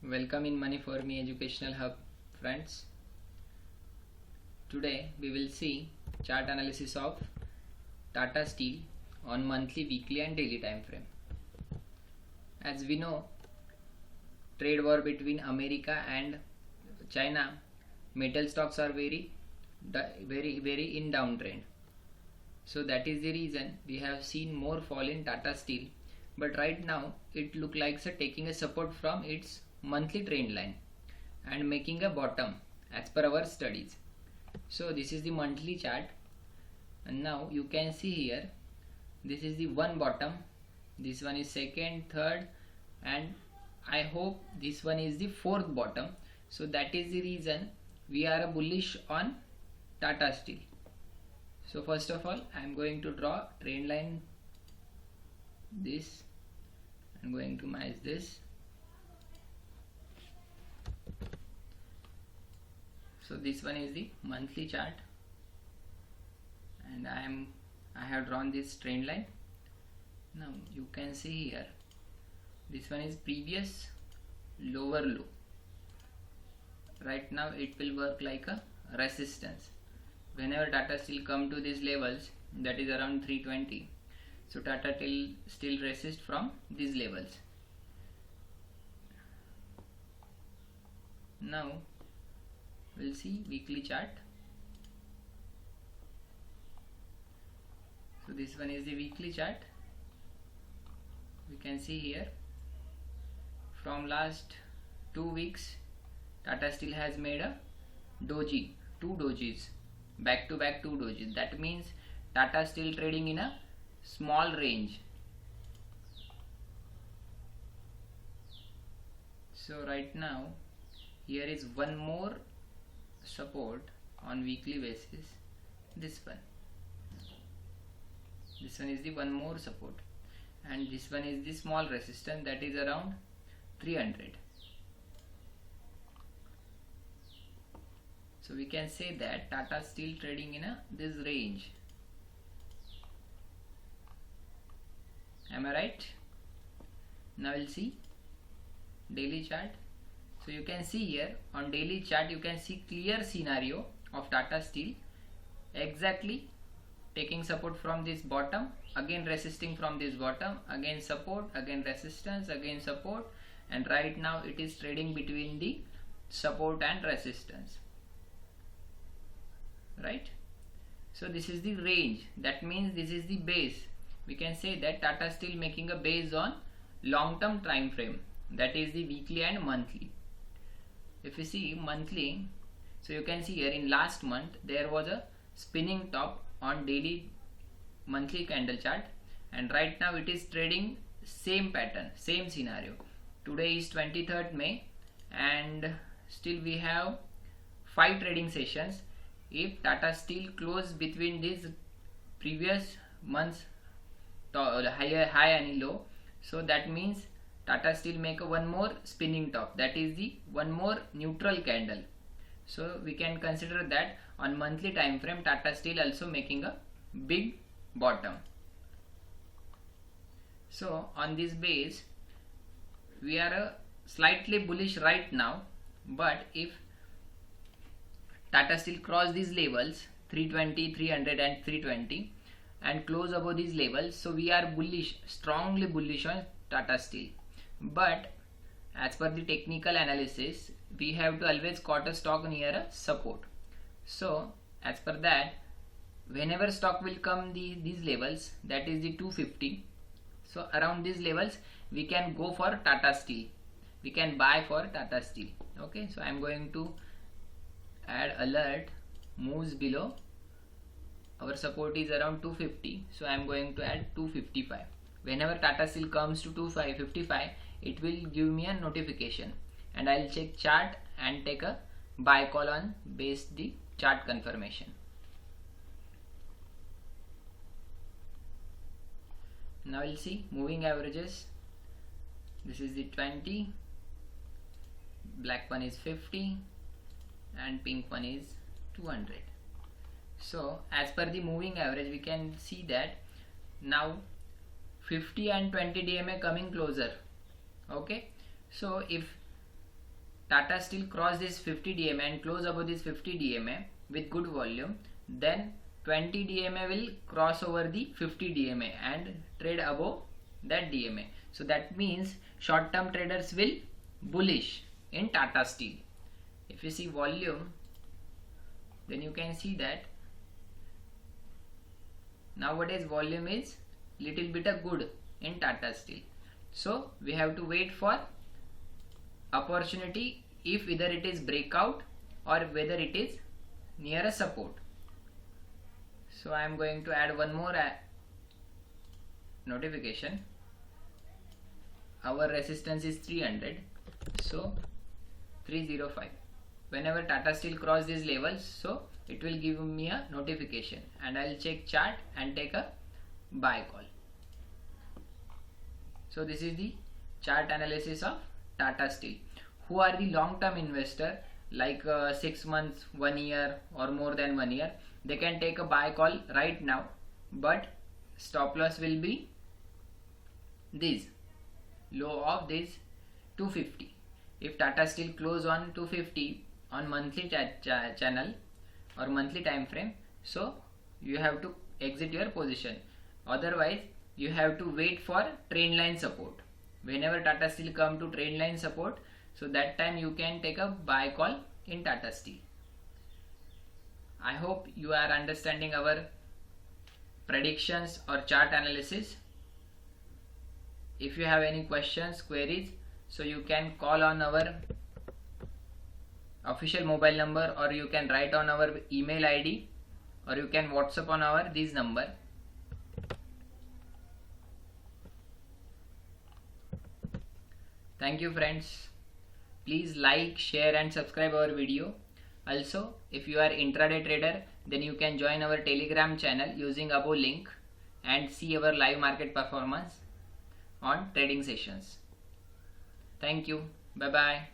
Welcome in Money for Me Educational Hub, friends. Today we will see chart analysis of Tata Steel on monthly, weekly and daily time frame. As we know, trade war between America and China, metal stocks are very in downtrend. So that is the reason we have seen more fall in Tata Steel, but right now it looks like taking a support from its monthly trend line and making a bottom as per our studies. So this is the monthly chart, and now you can see here this is the one bottom, this one is second, third, and I hope this one is the fourth bottom. So that is the reason we are bullish on Tata Steel. So first of all, I am going to draw trend line. This I am going to match this. So this one is the monthly chart, and I have drawn this trend line. Now you can see here this one is previous lower low. Right now it will work like a resistance. Whenever Tata Steel come to these levels, that is around 320, so Tata Steel resist from these levels. Now we'll see weekly chart. So this one is the weekly chart. We can see here from last 2 weeks Tata Steel has made a doji, two dojis, back to back two dojis. That means Tata Steel trading in a small range. So right now here is one more support on weekly basis. This one is the one more support, and this one is the small resistance, that is around 300. So we can say that Tata Steel trading in this range. Am I right? Now we'll see daily chart. So you can see here on daily chart, you can see clear scenario of Tata Steel exactly taking support from this bottom, again resisting from this bottom, again support, again resistance, again support, and right now it is trading between the support and resistance, right? So this is the range, that means this is the base. We can say that Tata Steel making a base on long term time frame, that is the weekly and monthly. If you see monthly, so you can see here in last month there was a spinning top on daily monthly candle chart, and right now it is trading same pattern, same scenario. Today is 23rd May and still we have 5 trading sessions. If Tata Steel close between these previous months high and low, so that means Tata Steel make a one more spinning top, that is the one more neutral candle. So we can consider that on monthly time frame Tata Steel also making a big bottom. So on this base we are slightly bullish right now, but if Tata Steel cross these levels 320, 300 and 320 and close above these levels, so we are bullish, strongly bullish on Tata Steel. But as per the technical analysis, we have to always quote a stock near a support. So as per that, whenever stock will come these levels, that is the 250, so around these levels we can go for Tata Steel, we can buy for Tata Steel. Okay, so I am going to add alert moves below. Our support is around 250, so I am going to add 255. Whenever Tata Steel comes to 255, it will give me a notification and I will check chart and take a buy call on base the chart confirmation. Now we'll see moving averages. This is the 20, black one is 50 and pink one is 200. So as per the moving average we can see that now 50 and 20 DMA coming closer. Okay, so if Tata Steel cross this 50 DMA and close above this 50 DMA with good volume, then 20 DMA will cross over the 50 DMA and trade above that DMA. So that means short term traders will bullish in Tata Steel. If you see volume, then you can see that nowadays volume is little bit good in Tata Steel. So we have to wait for opportunity, if either it is breakout or whether it is near a support. So I am going to add one more notification. Our resistance is 300, so 305. Whenever Tata Steel cross these levels, so it will give me a notification and I will check chart and take a buy call. So this is the chart analysis of Tata Steel. Who are the long term investor, like 6 months, 1 year or more than 1 year, they can take a buy call right now, but stop loss will be this low of this 250. If Tata Steel close on 250 on monthly channel or monthly time frame, so you have to exit your position. Otherwise you have to wait for trend line support. Whenever Tata Steel come to trend line support, so that time you can take a buy call in Tata Steel. I hope you are understanding our predictions or chart analysis. If you have any questions, queries, so you can call on our official mobile number, or you can write on our email ID, or you can WhatsApp on our this number. Thank you friends. Please like, share and subscribe our video. Also, if you are intraday trader, then you can join our Telegram channel using above link and see our live market performance on trading sessions. Thank you. Bye bye.